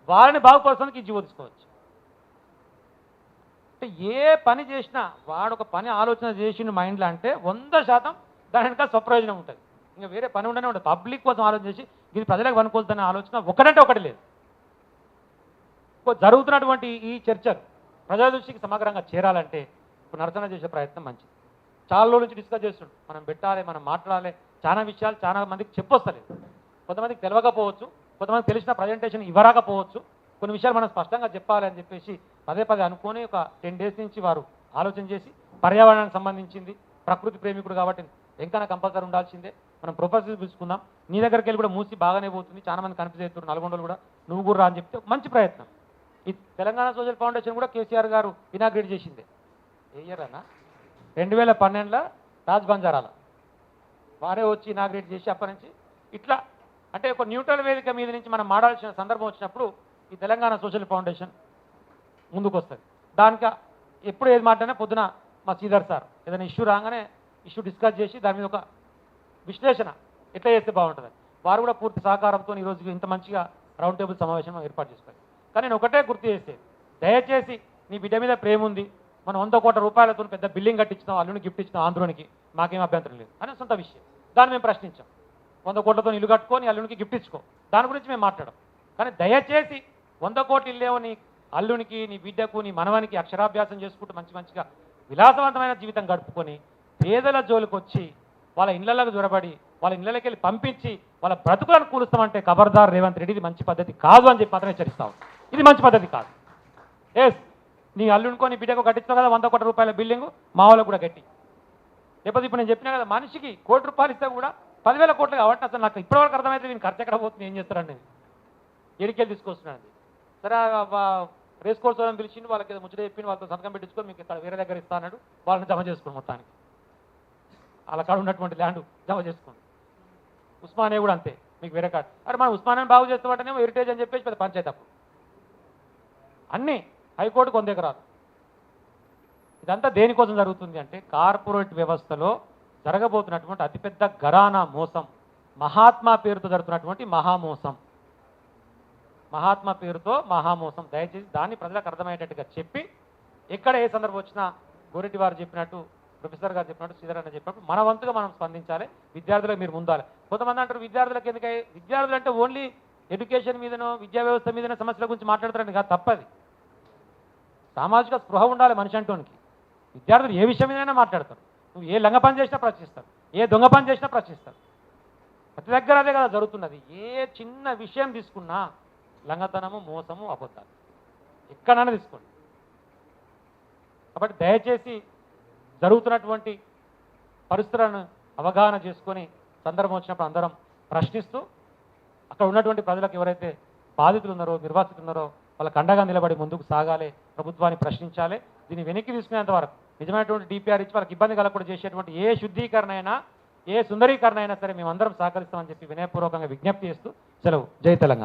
వాళ్ళని బాగుపరచడానికి జీవో తీసుకోవచ్చు. అంటే ఏ పని చేసినా వాడు ఒక పని ఆలోచన చేసిన మైండ్లో అంటే 100% దాని వెనక స్వప్రయోజనం ఉంటుంది. ఇంకా వేరే పని ఉండనే ఉంటుంది. పబ్లిక్ కోసం ఆలోచన చేసి ఇది ప్రజలకు పనికొస్తుందనే ఆలోచన ఒకటంటే ఒకటి లేదు. జరుగుతున్నటువంటి ఈ చర్చలు ప్రజల దృష్టికి సమగ్రంగా చేరాలంటే ఇప్పుడు నరసన చేసే ప్రయత్నం మంచిది. చాలా రోజుల నుంచి డిస్కస్ చేస్తుండు, మనం పెట్టాలి, మనం మాట్లాడాలి, చాలా విషయాలు చాలా మందికి చెప్పొస్తలేదు. కొంతమందికి తెలియకపోవచ్చు, కొంతమందికి తెలిసిన ప్రజెంటేషన్ ఇవ్వరాకపోవచ్చు. కొన్ని విషయాలు మనం స్పష్టంగా చెప్పాలి అని చెప్పేసి పదే పదే అనుకొని ఒక 10 days నుంచి వారు ఆలోచన చేసి పర్యావరణానికి సంబంధించింది, ప్రకృతి ప్రేమికుడు కాబట్టి వెంకన్న కంపల్సరీ ఉండాల్సిందే, మనం ప్రొఫెసర్ పిలుచుకుందాం, నీ దగ్గరికి వెళ్ళి కూడా మూసి బాగానే పోతుంది, చాలా మంది కన్ఫ్యూజ్ అవుతున్నారు, నల్గొండలు కూడా నువ్వు కూడా రా అని చెప్తే మంచి ప్రయత్నం. ఈ తెలంగాణ సోషల్ ఫౌండేషన్ కూడా కేసీఆర్ గారు ఇనాగ్రేట్ చేసిందే ఏ ఇయర్ అన్న 2012లో రాజ్ బంజారాలో వారే వచ్చి ఇనాగ్రేట్ చేసి అప్పటి నుంచి ఇట్లా అంటే ఒక న్యూట్రల్ వేదిక మీద నుంచి మనం మాట్లాడాల్సిన సందర్భం వచ్చినప్పుడు ఈ తెలంగాణ సోషల్ ఫౌండేషన్ ముందుకు వస్తుంది. దానికి ఎప్పుడు ఏది మాట్లాడినా పొద్దున మా శ్రీధర్ సార్ ఏదైనా ఇష్యూ రాగానే ఇష్యూ డిస్కస్ చేసి దాని మీద ఒక విశ్లేషణ ఎట్లా చేస్తే బాగుంటుంది. వారు కూడా పూర్తి సహకారంతో ఈరోజు ఇంత మంచిగా రౌండ్ టేబుల్ సమావేశం ఏర్పాటు చేసుకోవాలి. కానీ నేను ఒకటే గుర్తు చేసేది, దయచేసి నీ బిడ్డ మీద ప్రేమ ఉంది, మనం 100 కోట్ల రూపాయలతో పెద్ద బిల్డింగ్ కట్టించినాం, అల్లుని గిఫ్ట్ ఇచ్చినాం ఆంధ్రోనికి, మాకేం అభ్యంతరం లేదు అని సొంత విషయం. దాన్ని మేము ప్రశ్నించాం. 100 కోట్లతో ఇల్లు కట్టుకొని అల్లునికి గిఫ్ట్ ఇచ్చుకో, దాని గురించి మేము మాట్లాడాం. కానీ దయచేసి 100 కోట్ల ఇల్లేమో నీ అల్లునికి, నీ బిడ్డకు, నీ మనవనికి అక్షరాభ్యాసం చేసుకుంటూ మంచిగా విలాసవంతమైన జీవితం గడుపుకొని పేదల జోలికి వచ్చి వాళ్ళ ఇళ్లలకు జొరబడి వాళ్ళ ఇళ్లకి వెళ్ళి పంపించి వాళ్ళ బ్రతుకులను కూలుస్తామంటే ఖబర్దార్ రేవంత్ రెడ్డి, ఇది మంచి పద్ధతి కాదు అని చెప్పి మాత్రమే హెచ్చరిస్తాం. ఇది మంచి పద్ధతి కాదు. నీ అల్లునికో నీ బిడ్డకు కట్టించావు కదా 100 కోట్ల రూపాయల బిల్డింగు, మా వాళ్ళకు కూడా కట్టి, లేకపోతే ఇప్పుడు నేను చెప్పినా కదా మనిషికి 1 కోటి రూపాయలు ఇస్తే కూడా 10,000 కోట్లు కాబట్టి అసలు నాకు ఇప్పటివరకు అర్థమైతే నేను ఖర్చు ఎక్కడ పోతుంది, ఏం చేస్తారండి, ఎడికెళ్ళి తీసుకొస్తున్నాను. సరే రేస్ కోర్స్ వాళ్ళని పిలిచిండు, వాళ్ళకి ఏదో ముచ్చట చెప్పిండు, వాళ్ళతో సంతకం పెట్టించుకొని మీకు ఇక్కడ వేరే దగ్గర ఇస్తా అన్నాడు, వాళ్ళని జమ చేసుకోండి, మొత్తానికి వాళ్ళ కాడ ఉన్నటువంటి ల్యాండ్ జమ చేసుకోండి. ఉస్మానియా కూడా అంతే, మీకు వేరే కాడ. అరే మనం ఉస్మానియాని బాగు చేస్తామంటేనేమో హెరిటేజ్ అని చెప్పేసి పెద్ద పంచాయతీ అప్పుడు అన్నీ హైకోర్టుకు 100 ఎకరాలు. ఇదంతా దేనికోసం జరుగుతుంది అంటే కార్పొరేట్ వ్యవస్థలో జరగబోతున్నటువంటి అతిపెద్ద ఘరానా మోసం, మహాత్మా పేరుతో జరుగుతున్నటువంటి మహామోసం, మహాత్మా పేరుతో మహామోసం. దయచేసి దాన్ని ప్రజలకు అర్థమయ్యేటట్టుగా చెప్పి ఎక్కడ ఏ సందర్భం వచ్చినా గోరెడ్డి వారు చెప్పినట్టు, ప్రొఫెసర్ గారు చెప్పినట్టు, శ్రీధర్ అన్న చెప్పినట్టు మన వంతుగా మనం స్పందించాలి. విద్యార్థులకు మీరు ముందాలి. కొంతమంది అంటారు విద్యార్థులకు ఎందుకై, విద్యార్థులు అంటే ఓన్లీ ఎడ్యుకేషన్ మీదనో విద్యా వ్యవస్థ మీదనో సమస్యల గురించి మాట్లాడతారని కాదు, తప్పది. సామాజిక స్పృహ ఉండాలి మనిషి అంటోనికి. విద్యార్థులు ఏ విషయం మీదైనా మాట్లాడతారు, నువ్వు ఏ లంగ పని చేసినా ప్రశ్నిస్తారు, ఏ దొంగ పని చేసినా ప్రశ్నిస్తారు. ప్రతి దగ్గర అదే కదా జరుగుతున్నది. ఏ చిన్న విషయం తీసుకున్నా లంగతనము, మోసము, అబద్ధాలు ఎక్కడైనా తీసుకోండి. కాబట్టి దయచేసి జరుగుతున్నటువంటి పరిస్థితులను అవగాహన చేసుకొని సందర్భం వచ్చినప్పుడు అందరం ప్రశ్నిస్తూ అక్కడ ఉన్నటువంటి ప్రజలకు ఎవరైతే బాధితులు ఉన్నారో, నిర్వాసితులు ఉన్నారో వాళ్ళకి అండగా నిలబడి ముందుకు సాగాలి, ప్రభుత్వాన్ని ప్రశ్నించాలి. దీన్ని వెనక్కి తీసుకునేంత వరకు నిజమైనటువంటి డిపిఆర్ ఇచ్చి వాళ్ళకి ఇబ్బంది కలగకుండా చేసేటువంటి ఏ శుద్ధీకరణ అయినా, ఏ సుందరీకరణ అయినా సరే మేమందరం సహకరిస్తామని చెప్పి వినయపూర్వకంగా విజ్ఞప్తి చేస్తూ సెలవు. జై తెలంగాణ.